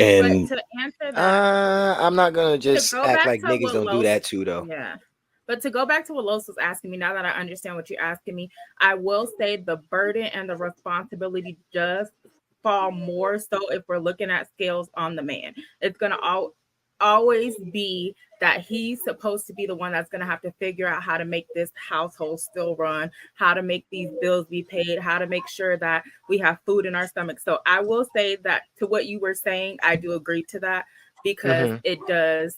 And but to answer that, I'm not gonna to just go act back like to niggas what don't do Los, that too, though. yeah. But to go back to what Los was asking me, now that I understand what you're asking me, I will say the burden and the responsibility does fall more so if we're looking at scales on the man. It's gonna always be that he's supposed to be the one that's going to have to figure out how to make this household still run, how to make these bills be paid, how to make sure that we have food in our stomach. So I will say that to what you were saying, I do agree to that because it does.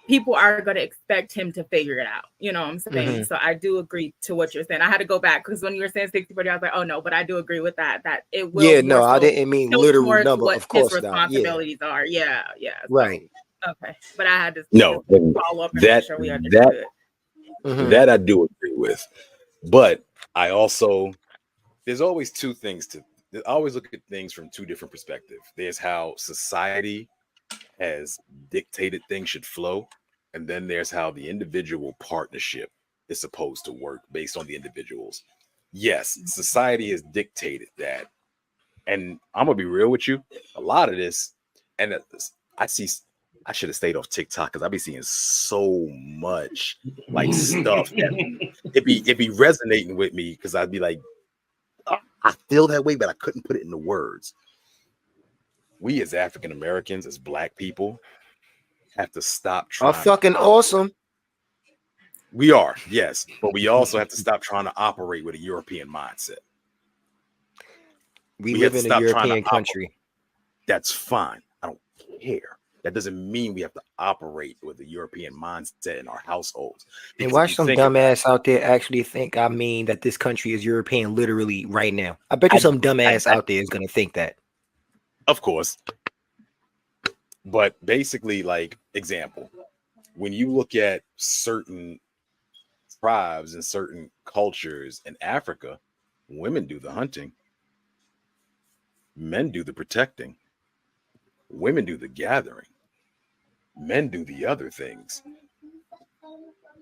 People are going to expect him to figure it out. You know what I'm saying? So I do agree to what you're saying. I had to go back because when you were saying 60-40, I was like, oh no, but I do agree with that. That it will Yeah, more no, I so didn't mean tilt literal towards number. what Of his course not. Yeah, responsibilities are. Yeah, yeah. So right. okay, but I had to no, just and follow up and make sure we understood. that I do agree with. But I also there's always two things to I always look at things from two different perspectives. There's how society has dictated things should flow, and then there's how the individual partnership is supposed to work based on the individuals. Yes, society has dictated that. And I'm gonna be real with you, a lot of this, and I see I should have stayed off TikTok because I be seeing so much like stuff that it be resonating with me because I'd be like, "Oh, I feel that way, but I couldn't put it into words. We as African Americans, as Black people, have to stop Are trying to fucking operate. awesome. We are, yes, but we also have to stop trying to operate with a European mindset. We We have live to in a stop trying to European operate. country. That's fine. I don't care. That doesn't mean we have to operate with a European mindset in our households. And Because if watch you some think about dumbass out there actually think I mean that this country is European literally right now. I bet you it, some dumbass out there is gonna think that. of course, but basically, like example, when you look at certain tribes and certain cultures in Africa, women do the hunting, men do the protecting, women do the gathering, men do the other things.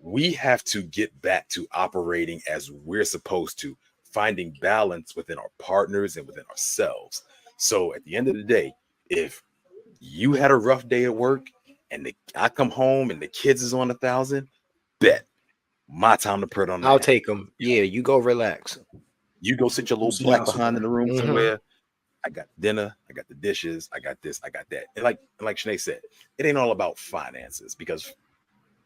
We have to get back to operating as we're supposed to, finding balance within our partners and within ourselves. So at the end of the day, if you had a rough day at work and I come home and the kids is on 1,000, bet my time to put on I'll that. take them. Yeah, you go relax. You go sit your little Sit black down behind in the room Mhm. somewhere. I got dinner, I got the dishes, I got this, I got that. And like Shanae said, it ain't all about finances because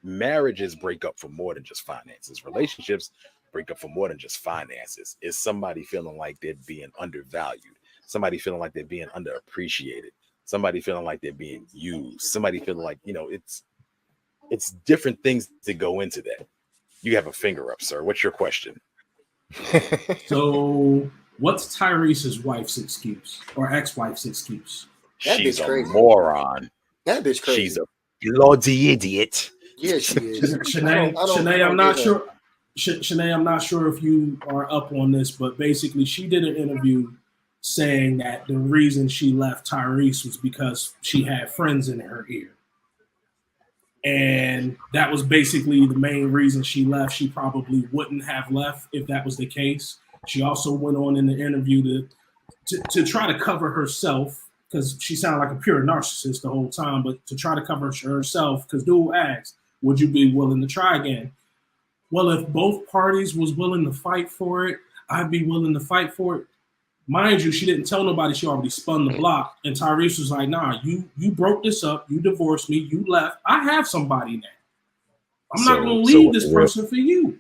marriages break up for more than just finances. Relationships break up for more than just finances. It's somebody feeling like they're being undervalued, somebody feeling like they're being underappreciated, somebody feeling like they're being used, somebody feeling like, it's different things that go into that. You have a finger up, sir. What's your question? So, what's Tyrese's wife's excuse or ex-wife's excuse? That She's bitch a crazy. moron. That bitch crazy. She's a bloody idiot. Yeah, she is. Shanae, I'm not sure. Shanae, I'm not sure if you are up on this, but basically, she did an interview saying that the reason she left Tyrese was because she had friends in her ear. And that was basically the main reason she left. She probably wouldn't have left if that was the case. She also went on in the interview to try to cover herself because she sounded like a pure narcissist the whole time, but to try to cover herself because dude asked, would you be willing to try again? Well, if both parties was willing to fight for it, I'd be willing to fight for it. Mind you, she didn't tell nobody she already spun the block. And Tyrese was like, nah, you broke this up. You divorced me. You left. I have somebody now. I'm not going to leave this person for you.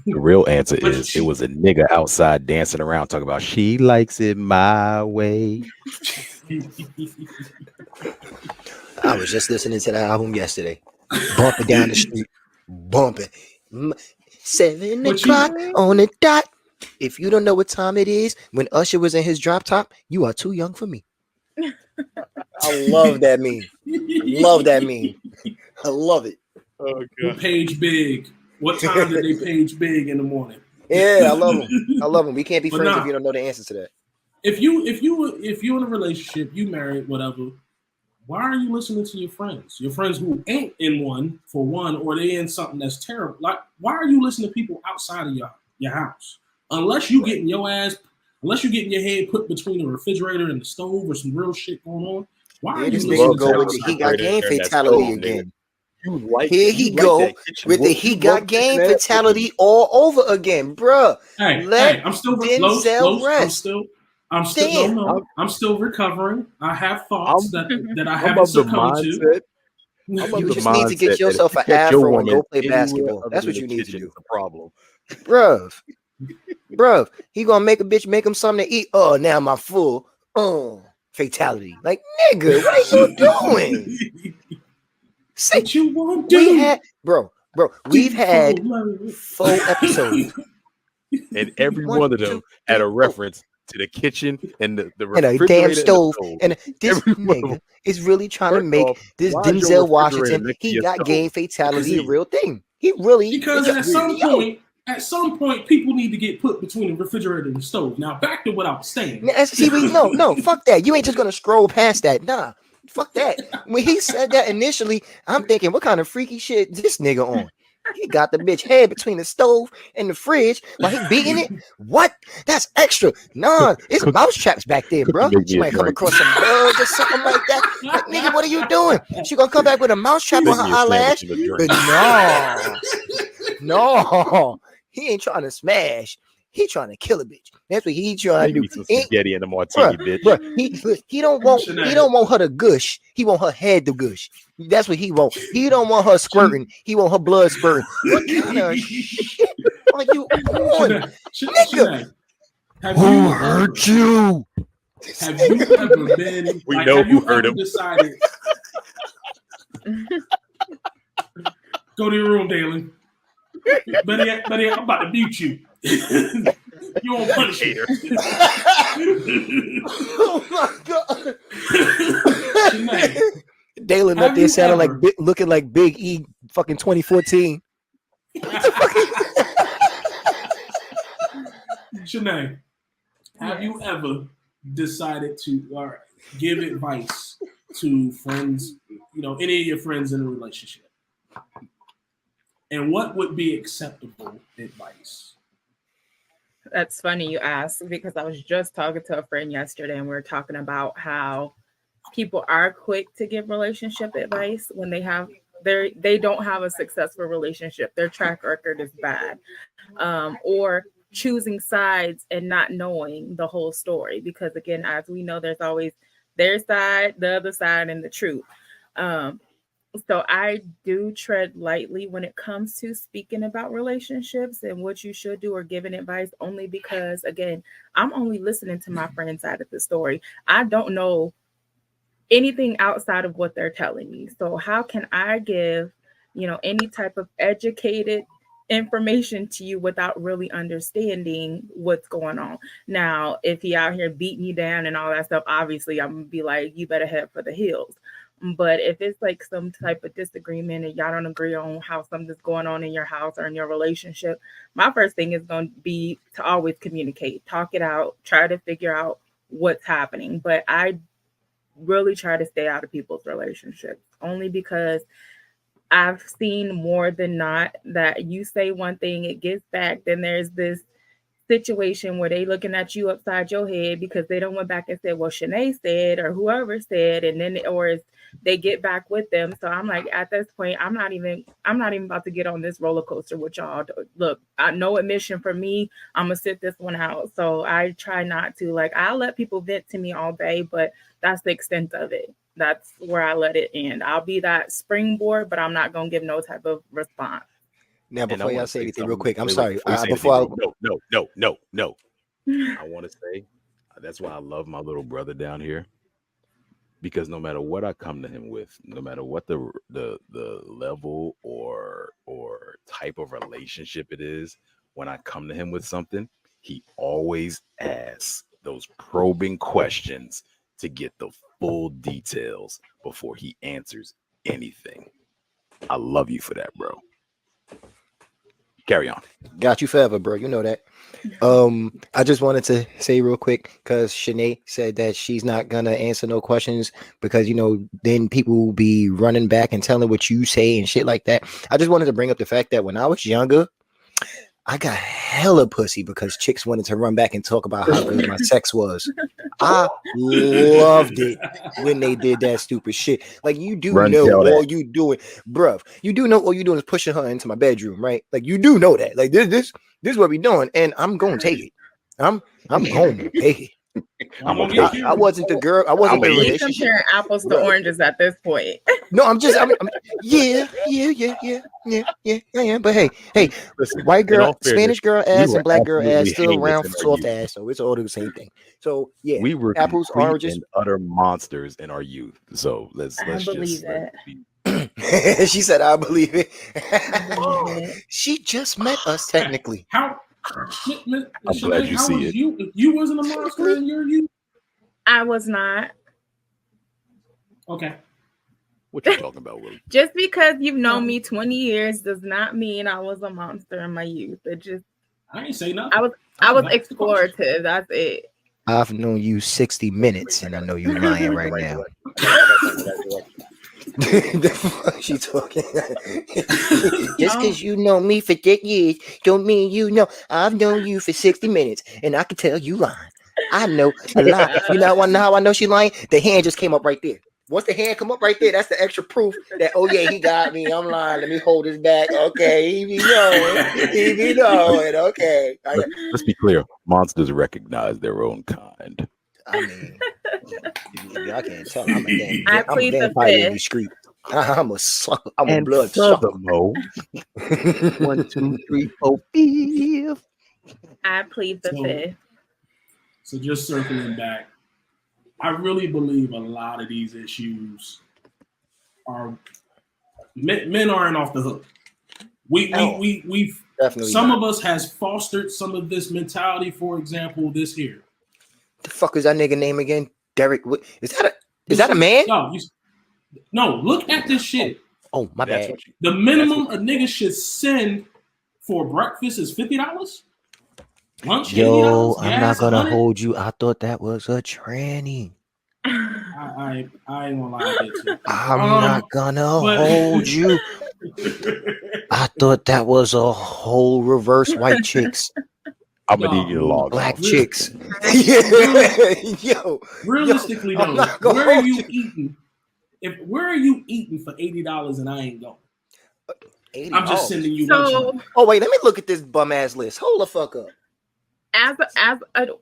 The real answer But is it was a nigga outside dancing around talking about she likes it my way. I was just listening to that album yesterday. Bumping down the street. Bumping. 7 o'clock on the dot. If you don't know what time it is, when Usher was in his drop top, you are too young for me. I love that meme. Love that meme. I love it. Oh, Who page big? What time did they page big in the morning? Yeah, I love them. I love them. We can't be But friends nah, if you don't know the answers to that. If you're in a relationship, you married, whatever, why are you listening to your friends? Your friends who ain't in one, for one, or they in something that's terrible. Like, why are you listening to people outside of your house? Unless you getting your head put between the refrigerator and the stove or some real shit going on, Why Here are this you nigga listening go to with us? the he got game Refrigerator and that fatality stove, nigga. again. You Here he go that kitchen with the whoop. he You got love game kitchen ass fatality all over again, bruh. Hey, Let I'm still Denzel Los, rest. I'm still Damn. no. I'm still recovering. I have thoughts that I I'm haven't of the succumbed to. mindset. I'm of You the just need to mindset get that if yourself you an catch your afro and go woman play anywhere basketball. other That's than what you the need to kitchen, do. it's a problem. Bruv, he gonna make a bitch make him something to eat. Oh, now I'm full. Fatality. Like, nigga, what are you doing? Say, What you want to do? we had, bro, we've had 4 episodes. And every 1, one of 2, them had 3, a 4. reference to the kitchen and the And a refrigerator damn and the stove. stove. And this Every one of nigga them. is really trying to First make off, this why is your Denzel refrigerator Washington. next to He your got stove? game fatality a Because real thing. He really Because at some point, people need to get put between the refrigerator and the stove. Now, back to what I was saying. No, fuck that. You ain't just gonna scroll past that. Nah, fuck that. When he said that initially, I'm thinking, what kind of freaky shit is this nigga on? He got the bitch head between the stove and the fridge while he beating it. What? That's extra. Nah, it's mouse traps back there, bro. Make me She a might come drink. across some bugs or something like that. Like, nigga, what are you doing? She gonna come back with a mouse trap Make on her me a sandwich eyelash? and a drink. But no, he ain't trying to smash. He trying to kill a bitch. That's what he trying to Give do. me some spaghetti and a martini, bitch. Bruh, he don't want her to gush. He want her head to gush. That's what he want. He don't want her squirting. He want her blood spurting. What kind of shit are you on, nigga? Who hurt you? Have you ever been? We know who hurt him. Decided. Go to your room, Dalen. Buddy, I'm about to mute you. You won't punish me. Oh my god. Shanae, Dalen up there sounding looking like Big E fucking 2014. Shanae, have you ever decided to give advice to friends, any of your friends in a relationship? And what would be acceptable advice? That's funny you ask, because I was just talking to a friend yesterday and we were talking about how people are quick to give relationship advice when they don't have a successful relationship. Their track record is bad. Or choosing sides and not knowing the whole story. Because again, as we know, there's always their side, the other side, and the truth. So I do tread lightly when it comes to speaking about relationships and what you should do or giving advice, only because, again, I'm only listening to my friend's side of the story. I don't know anything outside of what they're telling me. So how can I give, any type of educated information to you without really understanding what's going on? Now, if he out here beating you down and all that stuff, obviously I'm gonna be like, you better head for the hills. But if it's like some type of disagreement and y'all don't agree on how something's going on in your house or in your relationship, my first thing is going to be to always communicate, talk it out, try to figure out what's happening. But I really try to stay out of people's relationships, only because I've seen more than not that you say one thing, it gets back, then there's this situation where they looking at you upside your head because they don't went back and said, well, Shanae said, or whoever said, and then they get back with them. So I'm like, at this point, I'm not even about to get on this roller coaster with y'all. Look, no admission for me. I'm gonna sit this one out. So I try not to, I'll let people vent to me all day, but that's the extent of it. That's where I let it end. I'll be that springboard, but I'm not gonna give no type of response. Now, before y'all say anything real quick, I'm wait, sorry. No. I want to say that's why I love my little brother down here, because no matter what I come to him with, no matter what the level or type of relationship it is, when I come to him with something, he always asks those probing questions to get the full details before he answers anything. I love you for that, bro. Carry on. Got you forever, bro. You know that. I just wanted to say real quick, because Shanae said that she's not gonna answer no questions because then people will be running back and telling what you say and shit like that. I just wanted to bring up the fact that when I was younger, I got hella pussy because chicks wanted to run back and talk about how good my sex was. I loved it when they did that stupid shit. Like you do know all you doing, bruv. You do know all you doing is pushing her into my bedroom, right? Like you do know that. Like this is what we doing, and I'm gonna take it. I'm gonna take it. I wasn't the girl. I wasn't the relationship. Comparing apples to oranges at this point. No, I'm yeah. But hey, listen, white girl, Spanish girl ass, and black girl ass still around for soft ass, so it's all the same thing. So yeah, we were apples, oranges, and utter monsters in our youth. So let's believe just it. She said, "I believe it." She just met us technically. How? I'm glad you see it. You wasn't a monster in your youth? I was not. Okay. What you talking about, Willie? Just because you've known me 20 years does not mean I was a monster in my youth. It just I ain't say nothing. I was explorative. That's it. I've known you 60 minutes, and I know you're lying right now. The fuck she talking? Just because you know me for 10 years don't mean you know I've known you for 60 minutes and I can tell you lying. I know a lie. You know how I know she lying? The hand just came up right there. Once the hand come up right there, that's the extra proof that, oh yeah, he got me. I'm lying. Let me hold his back. Okay, he be knowing. Okay. Let's be clear. Monsters recognize their own kind. I mean, I can't tell. I'm a I plead the fifth. Street. I'm a blood sucker. 1, 2, 3, 4, 5. I plead the fifth. So just circling back, I really believe a lot of these issues are men aren't off the hook. We've definitely some of us has fostered some of this mentality. For example, this here. The fuck is that nigga name again? Derek? Is that a man? No. Look at this shit. Oh my bad. The minimum a nigga should send for breakfast is $50. Lunch, yo, $80, I'm not gonna hold you. I thought that was a tranny. I ain't gonna lie. I'm not gonna hold you. I thought that was a whole reverse white chicks. I'm gonna need you to log black off. chicks. Yo, realistically though, where are you eating? Where are you eating for $80 and I ain't going? $80. I'm just sending you. Oh wait, let me look at this bum ass list. Hold the fuck up. As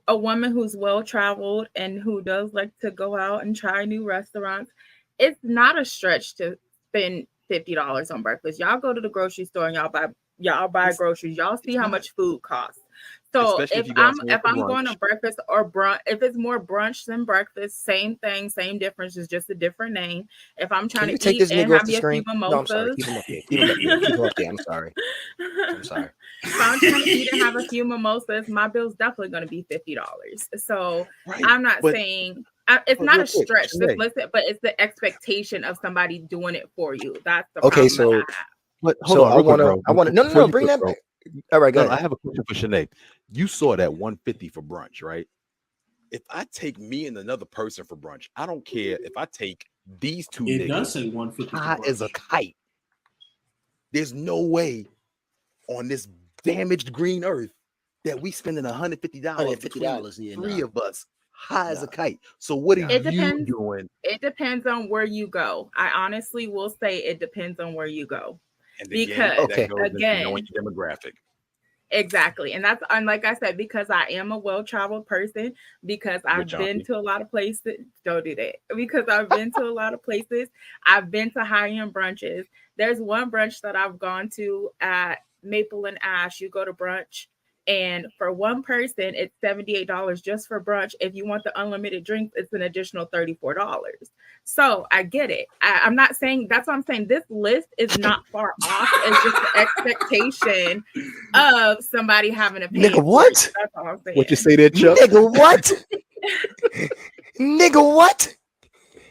a woman who's well traveled and who does like to go out and try new restaurants, it's not a stretch to spend $50 on breakfast. Y'all go to the grocery store and y'all buy groceries. Y'all see how much food costs. So if I'm going to breakfast or brunch, if it's more brunch than breakfast, same thing, same difference, is just a different name. If I'm trying to eat and have a few mimosas, no, I'm sorry. Keep him up there. I'm sorry. If I'm trying to eat and have a few mimosas, my bill's definitely going to be $50. So I'm not saying it's not a stretch. Just listen, but it's the expectation of somebody doing it for you. That's the problem. So, but hold on, I want to no, bring that back. All right, go ahead. I have a question for Shanae. You saw that 150 for brunch, right? If I take me and another person for brunch, I don't care if I take these two. It does say 150 high as a kite. There's no way on this damaged green earth that we spending $150. $150, three of us, high as a kite. So what are you doing? It depends on where you go. I honestly will say it depends on where you go. And because again, knowing your demographic. Exactly. And that's, and like I said, because I am a well-traveled person, because I've been to a lot of places. Don't do that. Because I've been to a lot of places. I've been to high-end brunches. There's one brunch that I've gone to at Maple and Ash. You go to brunch, and for one person, it's $78 just for brunch. If you want the unlimited drinks, it's an additional $34. So I get it. I'm not saying, that's what I'm saying. This list is not far off. It's just the expectation of somebody having to pay. Nigga, what? That's all I'm saying. What you say there, Chuck? Nigga, what? Nigga, what?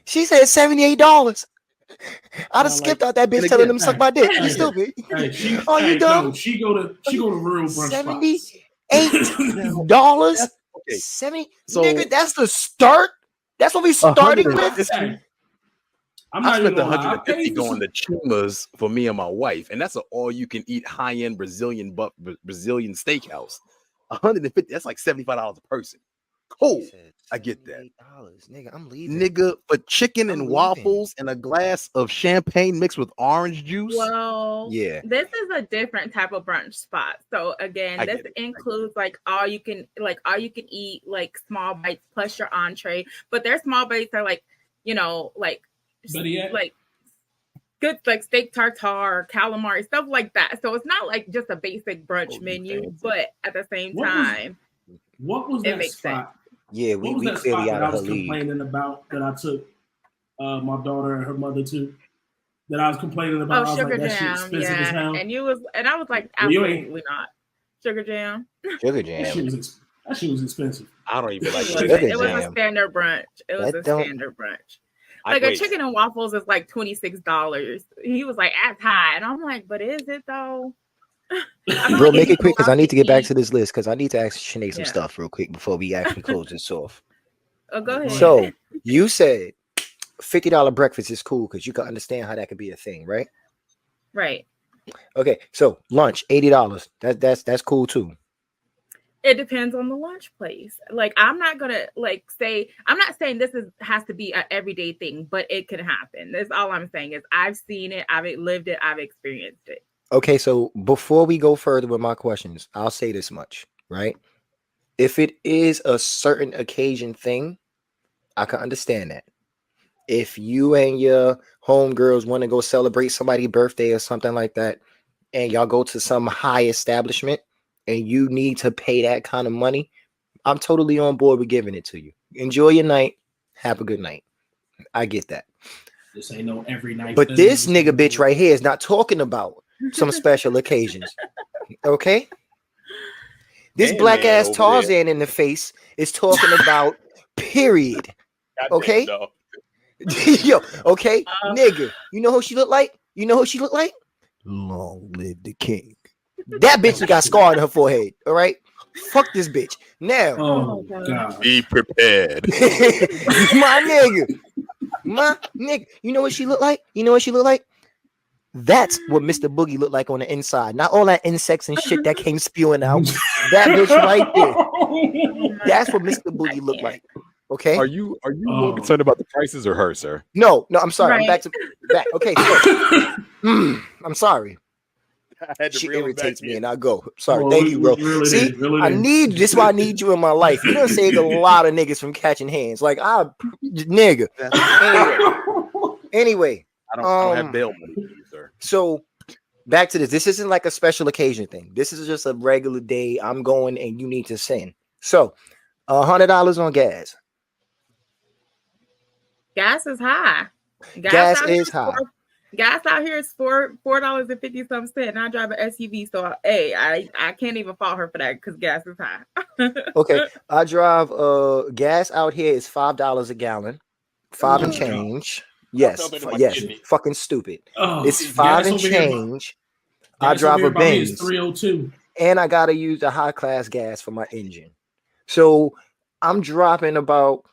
She said $78. I'd have skipped out that bitch telling them to suck my dick. You stupid. You dumb? No, she go to real brunch $78. Okay. 70. So, nigga, that's the start. That's what we starting with. I'm I not even spent gonna lie. I 150 paid for going some. to Chuma's for me and my wife, and that's an all-you-can-eat high-end Brazilian steakhouse. 150. That's like $75 a person. Cool. I get that. $78. Nigga, I'm leaving. Nigga, for chicken I'm and leaving. waffles and a glass of champagne mixed with orange juice. Well, Yeah. this is a different type of brunch spot. So again, I this get it. includes like all you can eat, like small bites plus your entree. But their small bites are like, like Better yet, like good like steak tartare, calamari, stuff like that. So it's not like just a basic brunch Oh, you menu, fancy. but at the same What was- time, what was it that makes spot? Yeah, What was we that spot clearly that out I of her was league. complaining about that I took my daughter and her mother to? That I was complaining about. I was Sugar like, that shit Jam, expensive as yeah. hell. And I was like, Well, you ain't- absolutely not. Sugar Jam. Sugar That shit Jam. was expensive. I don't even like Sugar It was a Jam. standard brunch. It was That a don't- standard brunch. I- Like a wait, chicken and waffles is like $26. He was like, that's high. And I'm like, but is it though? I feel Bro, like make if it you quick because go I need out to get back eat- to this list because I need to ask Sinead some Yeah. stuff real quick before we actually close this off. Oh, go ahead. So you said $50 breakfast is cool because you can understand how that could be a thing, right? right. Okay, so lunch $80. That's cool too. It depends on the lunch place. Like I'm not gonna I'm not saying this has to be an everyday thing, but it can happen. That's all I'm saying is I've seen it, I've lived it, I've experienced it. Okay, so before we go further with my questions, I'll say this much, right? If it is a certain occasion thing, I can understand that. If you and your homegirls want to go celebrate somebody's birthday or something like that, and y'all go to some high establishment and you need to pay that kind of money, I'm totally on board with giving it to you. Enjoy your night. Have a good night. I get that. This ain't no every night. But thing. this nigga bitch right here is not talking about some special occasions. Okay? This Man, black ass over Tarzan in the face is talking about period. Goddamn, Okay. dog. Yo, okay, Uh, nigga. You know who she look like? You know who she look like? Long live the king. That bitch got scar on her forehead. All right. Fuck this bitch. Now, Oh God. god. Be prepared. my nigga. My nigga. You know what she look like? You know what she look like? That's what Mr. Boogie looked like on the inside. Not all that insects and shit that came spewing out. That bitch right there. That's what Mr. Boogie looked like. Okay. Are you more Oh. concerned about the prices or her, sir? No, I'm sorry. I'm Right. back. Okay. So, I'm sorry. I had to She reel it back irritates me in. and I go. Sorry. Oh, Thank you, bro. reel it See, in, reel it I in. need this is why I need you in my life. You done saved a lot of niggas from catching hands. Like nigga. Anyway, I don't have Um, bail money for you, sir. so back to this. This isn't like a special occasion thing. This is just a regular day. I'm going and you need to send. So $100 on gas. Gas is high. Gas out is here high. Gas out here is $4.50 and I drive an SUV, so I can't even fault her for that because gas is high. Okay. I drive gas out here is $5 a gallon. 5 and Oh, God. change. Yes. felt it in my Yes. kidney. Fucking stupid. Oh, It's gas 5 and over here by- change. I gas drive over a here by me is Benz. 302. And I gotta use the high class gas for my engine. So I'm dropping about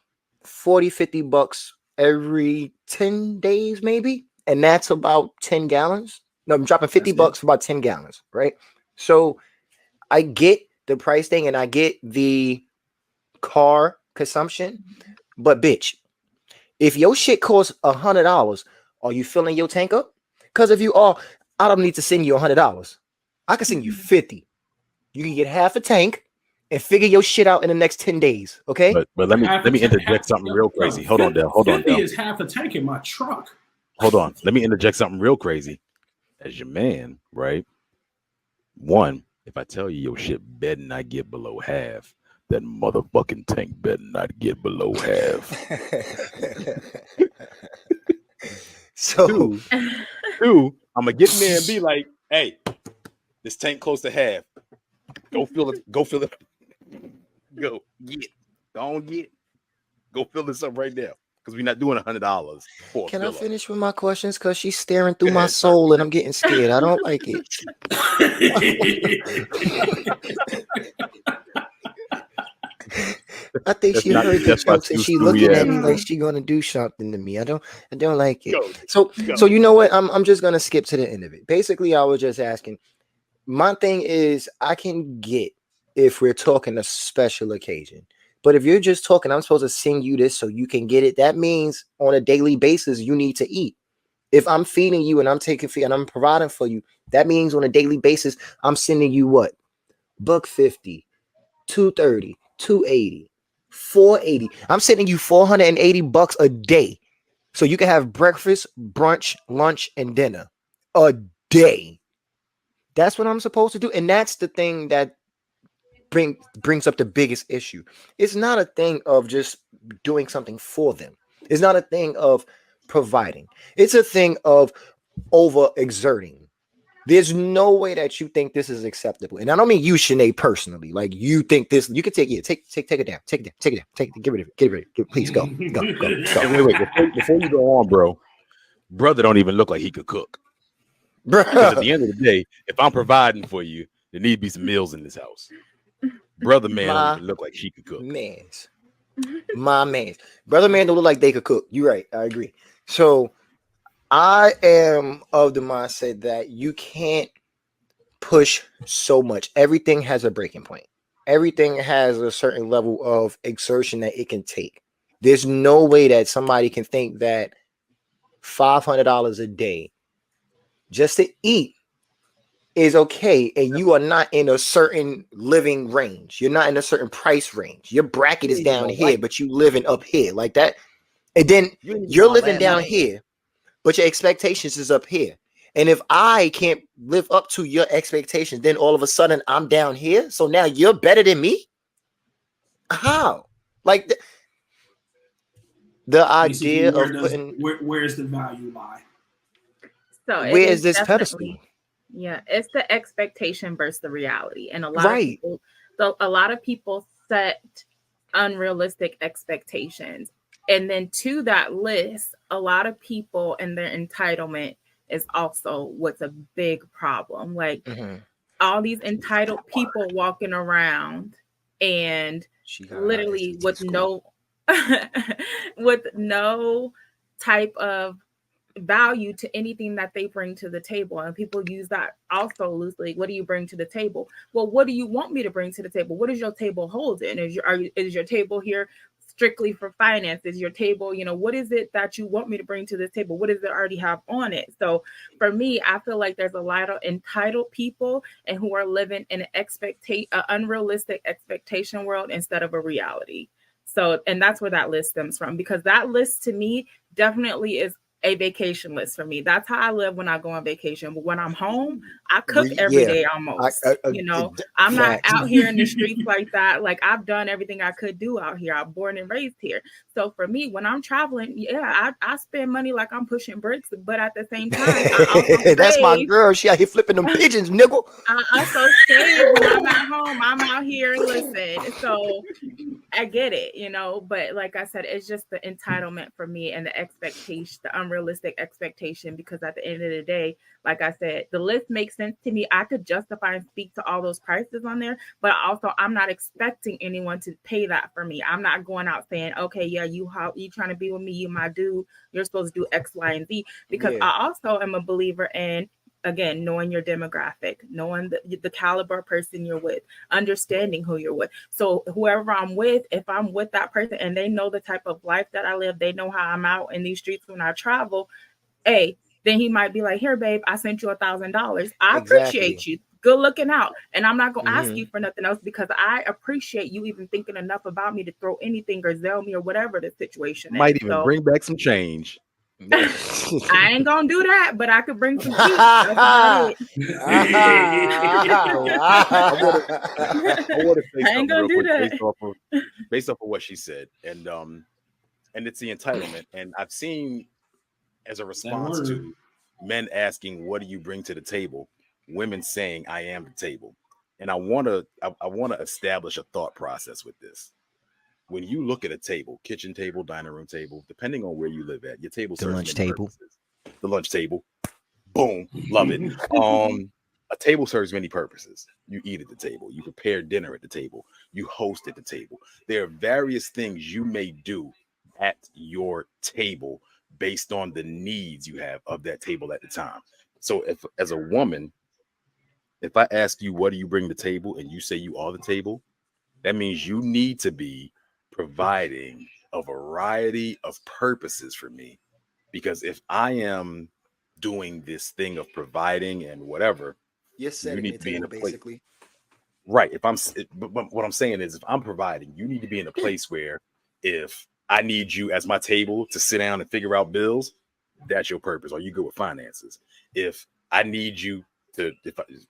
40-50 bucks every 10 days, maybe. And that's about 10 gallons. No, I'm dropping 50 That's it. bucks for about 10 gallons, right? So I get the price thing and I get the car consumption, but bitch, if your shit costs $100, are you filling your tank up? Because if you are, I don't need to send you $100. I can send you 50. You can get half a tank and figure your shit out in the next 10 days. Okay. But let me Half let me a tank- interject something real crazy. No, Hold on, Dale. Hold on, 50 Dale. is half a tank in my truck. Hold on. Let me interject something real crazy. As your man, right? One, if I tell you your shit better not get below half, that motherfucking tank better not get below half. So Two, I'm gonna get in there and be like, hey, this tank close to half. Go fill it. Go fill it. Go get. Don't get. Go fill this up right now. Because we're not doing $100 for a can I fill-up. finish with my questions? Because she's staring through Go my ahead, sir. soul and I'm getting scared. I don't like it. I think That's she not- heard the that's my jokes and true she story, looking yeah. at me like she gonna do something to me. I don't like it. Go, So go. you know what? I'm just gonna skip to the end of it. Basically, I was just asking. My thing is, I can get if we're talking a special occasion, but if you're just talking, I'm supposed to send you this so you can get it. That means on a daily basis you need to eat. If I'm feeding you and I'm taking feed and I'm providing for you, that means on a daily basis I'm sending you what? $150, $230, $280, $480. I'm sending you $480 a day. So you can have breakfast, brunch, lunch, and dinner a day. That's what I'm supposed to do. And that's the thing that brings up the biggest issue. It's not a thing of just doing something for them. It's not a thing of providing. It's a thing of overexerting. There's no way that you think this is acceptable. And I don't mean you, Sinead, personally. Like you think this, you can take it down. Take it down. Get rid of it. Please go. And wait, before you go on, bro, brother don't even look like he could cook. Because at Bruh. the end of the day, if I'm providing for you, there need to be some meals in this house. Brother man don't even look like he could cook. My man's. Brother man don't look like they could cook. You're right. I agree. So I am of the mindset that you can't push so much. Everything has a breaking point. Everything has a certain level of exertion that it can take. There's no way that somebody can think that $500 a day just to eat is okay, and you are not in a certain living range. You're not in a certain price range. Your bracket is down here, but you living up here like that. And then you're living down here, but your expectations is up here. And if I can't live up to your expectations, then all of a sudden I'm down here. So now you're better than me? How? Like the idea of putting where's the value lie? So where is this pedestal? Yeah, it's the expectation versus the reality, and a lot of people set unrealistic expectations, and then to that list, a lot of people and their entitlement is also what's a big problem. Like all these entitled people walking around and literally with no type of value to anything that they bring to the table. And people use that also loosely. What do you bring to the table? Well, what do you want me to bring to the table? What is your table holding? Is your table here strictly for finance? Is your table, what is it that you want me to bring to this table? What does it already have on it? So for me, I feel like there's a lot of entitled people and who are living in an unrealistic expectation world instead of a reality. So, and that's where that list stems from, because that list to me definitely is a vacation list for me. That's how I live when I go on vacation. But when I'm home, I cook every day almost. I'm not out here in the streets like that. Like I've done everything I could do out here. I'm born and raised here. So for me, when I'm traveling, I spend money like I'm pushing bricks. But at the same time, I also that's my girl. She out here flipping them pigeons, nigga. I also save when I'm at home. I'm out here. Listen, so I get it, but like I said, it's just the entitlement for me and the expectation, the unrealistic expectation, because at the end of the day, like I said, the list makes sense to me. I could justify and speak to all those prices on there, but also I'm not expecting anyone to pay that for me. I'm not going out saying, okay, yeah, you trying to be with me, you my dude, you're supposed to do X, Y, and Z, because I also am a believer in, again, knowing your demographic, knowing the caliber of person you're with, understanding who you're with. So whoever I'm with, if I'm with that person and they know the type of life that I live, they know how I'm out in these streets when I travel, then he might be like, here, babe, I sent you $1,000. I appreciate you. Good looking out. And I'm not going to ask you for nothing else, because I appreciate you even thinking enough about me to throw anything or Zelle me or whatever the situation might is. even bring back some change. I ain't gonna do that, but I could bring some heat. That's about it. I want to say I ain't gonna do that. Based off of what she said, and it's the entitlement. And I've seen, as a response to men asking, "What do you bring to the table?" women saying, "I am the table." And I want to establish a thought process with this. When you look at a table, kitchen table, dining room table, depending on where you live at, your table serves lunch table. The lunch table. Boom. Love it. A table serves many purposes. You eat at the table, you prepare dinner at the table, you host at the table. There are various things you may do at your table based on the needs you have of that table at the time. So if as a woman, if I ask you, what do you bring to the table? And you say you are the table, that means you need to be providing a variety of purposes for me. Because if I am doing this thing of providing and whatever, You're you setting need the to be in table, a place. basically. Right. But what I'm saying is, if I'm providing, you need to be in a place where if I need you as my table to sit down and figure out bills, that's your purpose. Are you good with finances? If I need you to,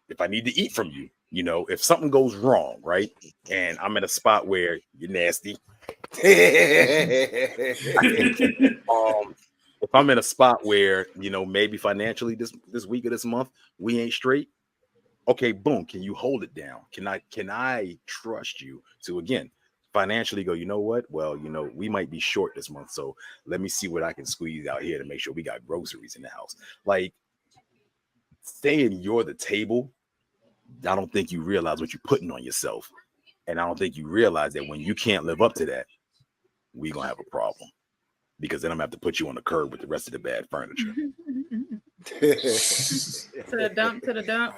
if I need to eat from you, you know, if something goes wrong, right, and I'm at a spot where you're nasty, if I'm in a spot where, you know, maybe financially this week or this month we ain't straight, okay, boom, can you hold it down? Can I trust you to, again, financially go, you know what? Well, you know, we might be short this month, so let me see what I can squeeze out here to make sure we got groceries in the house. Like, saying you're the table, I don't think you realize what you're putting on yourself. And I don't think you realize that when you can't live up to that, we're gonna have a problem. Because then I'm gonna have to put you on the curb with the rest of the bad furniture. To the dump, to the dump.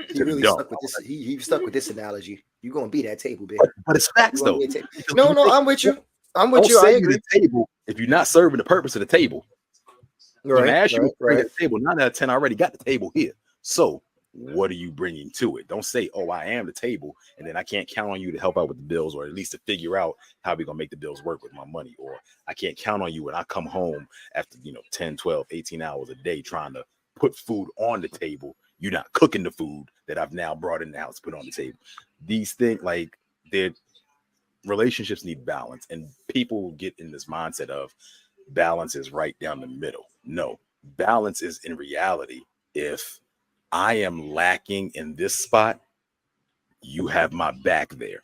He really dump. stuck with this. He stuck with this analogy. You're gonna be that table, bitch. But it's facts You gonna though. be a table. No, I'm with you. I'm with Don't you. I say you're agree. the table if you're not serving the purpose of the table. When I ask you to bring the table, 9 out of 10 I already got the table here. So what are you bringing to it? Don't say, oh, I am the table, and then I can't count on you to help out with the bills, or at least to figure out how we're gonna make the bills work with my money. Or I can't count on you when I come home after, 10, 12, 18 hours a day trying to put food on the table. You're not cooking the food that I've now brought in the house, put on the table. These things, like, their relationships need balance, and people get in this mindset of balance is right down the middle. No, balance is in reality, if I am lacking in this spot, you have my back there.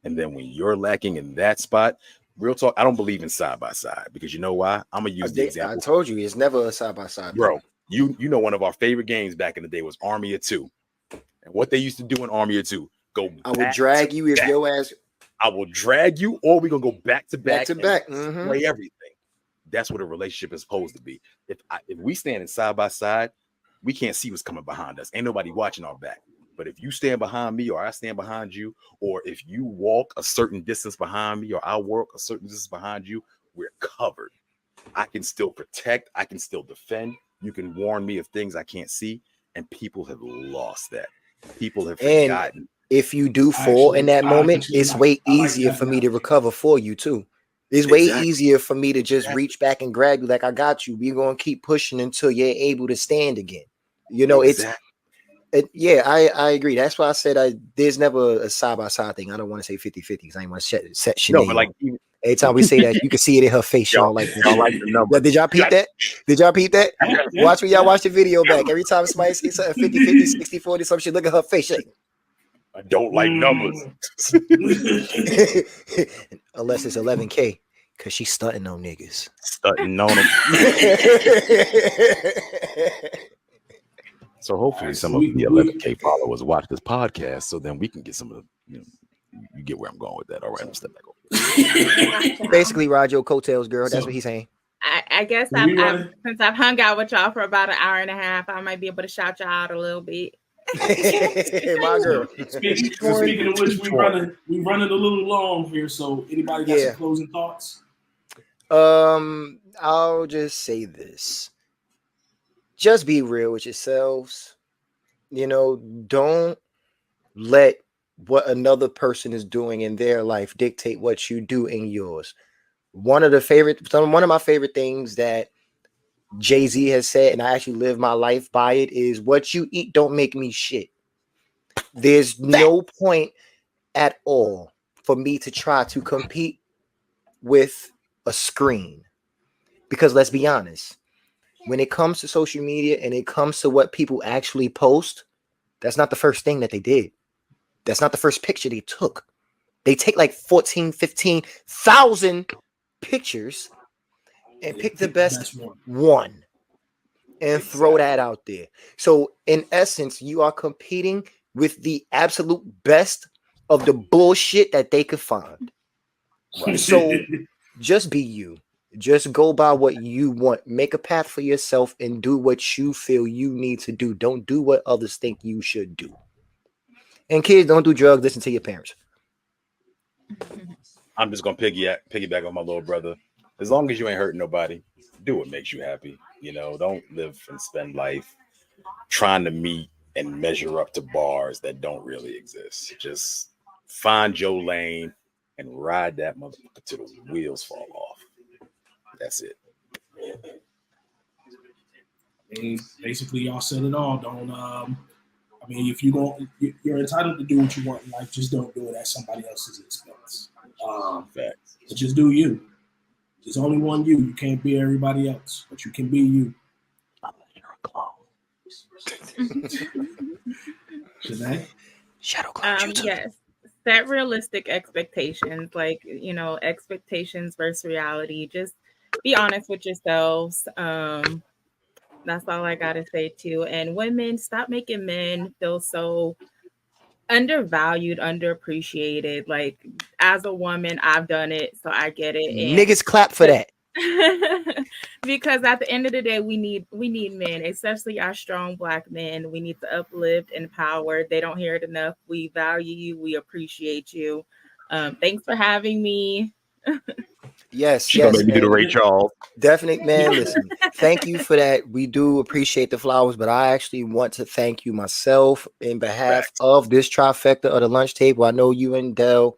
And then when you're lacking in that spot, real talk, I don't believe in side by side, because you know why? I'm gonna use the example. I told you it's never a side by side, bro. You know, one of our favorite games back in the day was Army of Two, and what they used to do in Army of Two, I would drag you if your ass. I will drag you, or we're gonna go back to back, Mm-hmm. play everything. That's what a relationship is supposed to be. If we stand in side by side, we can't see what's coming behind us. Ain't nobody watching our back. But if you stand behind me, or I stand behind you, or if you walk a certain distance behind me, or I walk a certain distance behind you, we're covered. I can still protect. I can still defend. You can warn me of things I can't see. And people have lost that. People have forgotten. If you do fall in that moment, it's way easier for me to recover for you too. It's way easier for me to just reach back and grab you like I got you. We're going to keep pushing until you're able to stand again. You know, yeah, I agree. That's why I said there's never a side-by-side thing. I don't want to say 50-50 because I ain't want to set Sinead. No, but like, every time we say that, you can see it in her face. Y'all like the number. Did y'all peep that? Did y'all peep that? Watch when y'all watch the video back. Every time somebody says something 50-50, 60-40, some shit, look at her face. She's like, I don't like numbers. Unless it's 11K, because she's stunting on niggas. Stunting on them. So hopefully some of the 11K followers watch this podcast, so then we can get some of the, you get where I'm going with that. All right, I'm step back over. Basically, ride your coattails, girl. That's what he's saying. I guess since I've hung out with y'all for about an hour and a half, I might be able to shout y'all out a little bit. My girl. Speaking of which, we running a little long here. So anybody got some closing thoughts? I'll just say this. Just be real with yourselves. Don't let what another person is doing in their life dictate what you do in yours. One of my favorite things that Jay-Z has said, and I actually live my life by it, is what you eat don't make me shit. There's no point at all for me to try to compete with a screen. Because let's be honest, when it comes to social media and it comes to what people actually post, that's not the first thing that they did. That's not the first picture they took. They take like 14, 15,000 pictures and pick the best one. and throw that out there. So in essence, you are competing with the absolute best of the bullshit that they could find. Right. So just be you. Just go by what you want. Make a path for yourself and do what you feel you need to do. Don't do what others think you should do. And kids, don't do drugs. Listen to your parents. I'm just gonna piggyback on my little brother. As long as you ain't hurting nobody, do what makes you happy. You know, don't live and spend life trying to meet and measure up to bars that don't really exist. Just find your lane and ride that motherfucker till the wheels fall off. That's it. I mean, basically, y'all said it all. Don't. I mean, if you're entitled to do what you want in life. Just don't do it at somebody else's expense. Facts. But just do you. There's only one you. You can't be everybody else, but you can be you. Shanae? Shadow clone. Yes. Set realistic expectations, like, you know, expectations versus reality. Just be honest with yourselves. That's all I gotta say too. And women, stop making men feel so undervalued, underappreciated. Like, as a woman, I've done it, so I get it. And Niggas clap for that. because at the end of the day, we need men, especially our strong Black men. We need to uplift, empower. They don't hear it enough. We value you. We appreciate you. Thanks for having me. Yes, She gonna yes. make me do the and Ray Charles. Definitely, man. Listen, thank you for that. We do appreciate the flowers, but I actually want to thank you myself in behalf Facts. of this trifecta of the lunch table. I know you and Dell,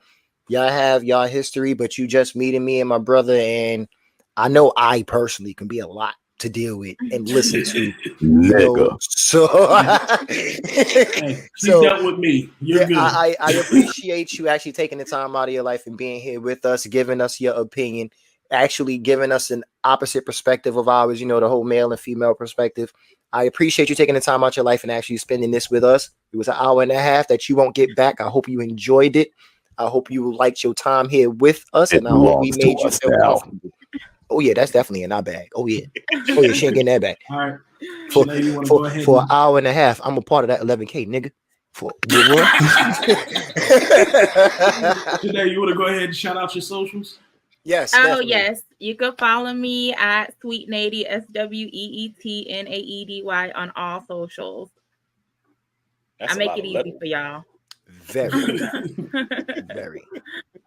y'all have y'all history, but you just meeting me and my brother, and I know I personally can be a lot to deal with and listen to. Nigga. So, Hey, she so dealt with me. You're good. I appreciate you actually taking the time out of your life and being here with us, giving us your opinion, actually giving us an opposite perspective of ours, you know, the whole male and female perspective. I appreciate you taking the time out of your life and actually spending this with us. It was an hour and a half that you won't get back. I hope you enjoyed it. I hope you liked your time here with us, and I hope we made you feel comfortable. Oh yeah, that's definitely in our bag. Oh yeah, she ain't getting that back. All right. For, Shanae, you wanna go ahead for an and- hour and a half, I'm a part of that 11K, nigga. For what? Shanae, you want to go ahead and shout out your socials? Yes. Oh, Definitely. yes. You can follow me at Sweet Nady, SweetNady on all socials. That's I a make lot it of easy letters. for y'all. Very, very.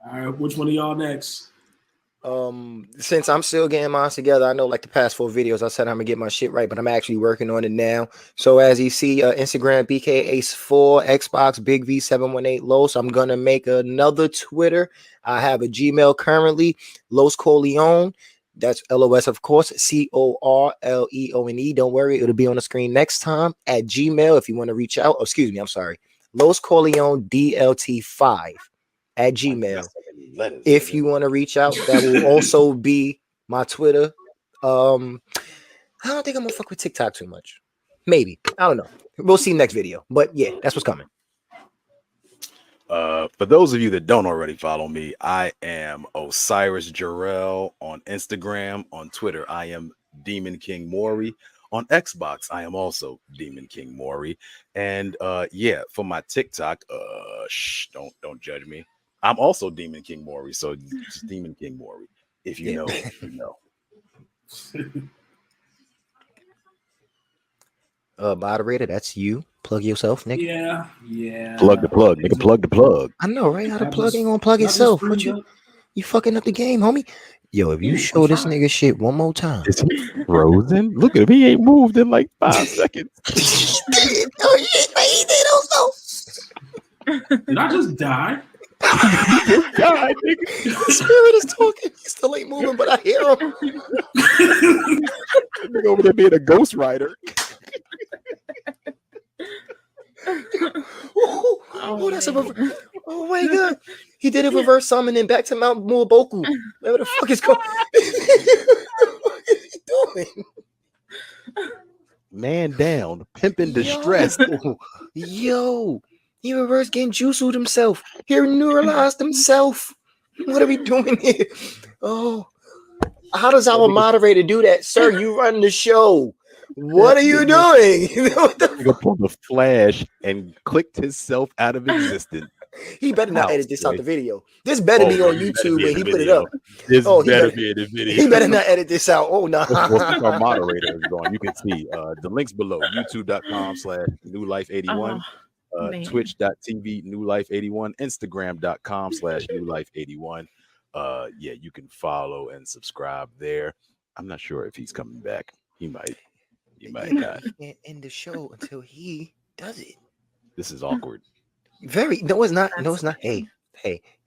All right, which one of y'all next? Since I'm still getting mine together, I know like the past 4 videos I said I'm gonna get my shit right, but I'm actually working on it now. So as you see, Instagram BKAce4, Xbox Big V718 Los. I'm gonna make another Twitter. I have a Gmail currently, Los Corleone. That's LOS, of course, CORLEONE. Don't worry, it'll be on the screen next time at Gmail if you want to reach out. Oh, excuse me, I'm sorry. Los Corleone DLT5 at Gmail. If you want to reach out, that will also be my Twitter. I don't think I'm gonna fuck with TikTok too much. Maybe. I don't know. We'll see next video. But yeah, that's what's coming. For those of you that don't already follow me, I am Osiris Jarrell on Instagram. On Twitter, I am Demon King Maury. On Xbox, I am also Demon King Maury. And yeah, for my TikTok, don't judge me. I'm also Demon King Maury, so just Demon King Maury. If you know, you know. Moderator, that's you. Plug yourself, nigga. Yeah. Plug the plug, nigga. Plug the plug. I know, right? How to Y'all plug just- ain't gonna plug y'all just itself. What freed you up. you fucking up the game, homie? Yo, if you Yeah, show I'm this trying. nigga shit one more time. Is he frozen? Look at him. He ain't moved in like 5 seconds. Oh shit, man, he did also. Did I just die? God, nigga. The spirit is talking. He still ain't moving, but I hear him. Nigga over there being a ghost rider. Oh, that's a oh my god. He did a reverse summoning back to Mount Muaboku. Whatever the fuck is going What is he doing? Man down. Pimping distressed. Yo, he reverse Genjutsu'd himself. He neuralized himself. What are we doing here? Oh, how does our moderator do that? Sir, you run the show. What are you doing? What the Nigga pulled the flash and clicked himself out of existence. He better not How, edit this out boy? the video. This better be Oh, on this better YouTube be when in he the put it video. up. This Oh, he better better- be in the video. He better not edit this out. Oh, no. Well, since our moderator is gone, you can see the links below: youtube.com/newlife81, man. twitch.tv newlife81, instagram.com/newlife81. Yeah, you can follow and subscribe there. I'm not sure if he's coming back. He might not. Can't end the show until he does it. This is awkward. Very. No, it's not. No, it's not. Hey,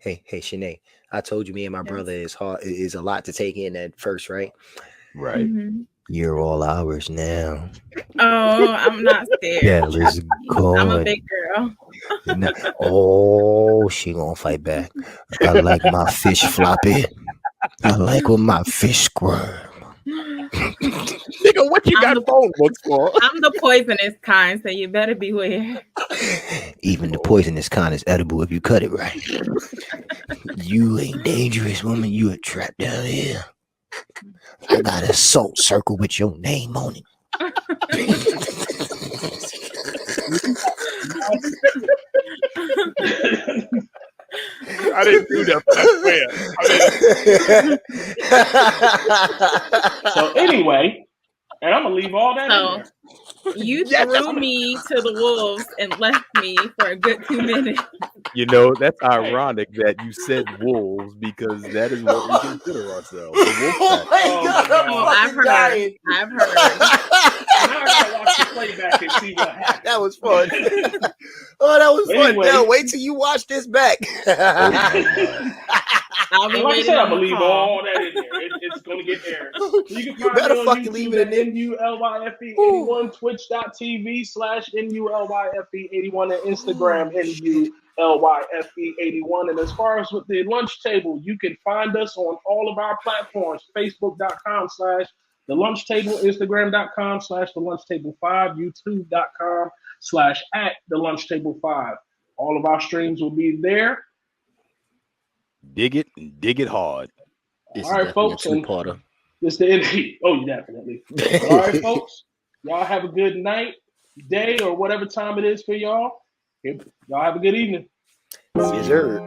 Shanae. I told you, me and my Yes. brother is a lot to take in at first, right? Right. Mhm. You're all ours now. Oh, I'm not scared. Yeah, let's go. I'm a big girl. Oh, she gonna fight back. I like my fish floppy. I like when my fish squirm. Nigga, what you I'm got the- phone books for? I'm the poisonous kind, so you better beware. Even the poisonous kind is edible if you cut it right. You ain't dangerous, woman. You a trap down here. I got a salt circle with your name on it. I didn't do that, but I swear. So anyway, and I'm gonna leave all that in So there. you Yes. threw me to the wolves and left me for a good 2 minutes. You know, that's ironic that you said wolves because that is what we consider ourselves. The wolf pack. Oh my God. Oh, I've heard. I've heard. Now I gotta watch the playback and see what happened. That was fun. Oh, that was fun. Anyway. Now wait till you watch this back. I'll be Like I waiting said, on I'm gonna the leave call. all that in there. It's gonna get aired. You can find better me on fucking YouTube leave it in at there. NULYFE81, twitch.tv/NULYFE81, and Instagram NULYFE81. And as far as with the lunch table, you can find us on all of our platforms: Facebook.com/The Lunch Table, Instagram.com/The Lunch Table 5, YouTube.com/@The Lunch Table 5. All of our streams will be there. Dig it and dig it hard. This All right, folks, and two-parter. this the end. Oh, definitely. All right, folks. Y'all have a good night, day, or whatever time it is for y'all. Y'all have a good evening. Yes, sir.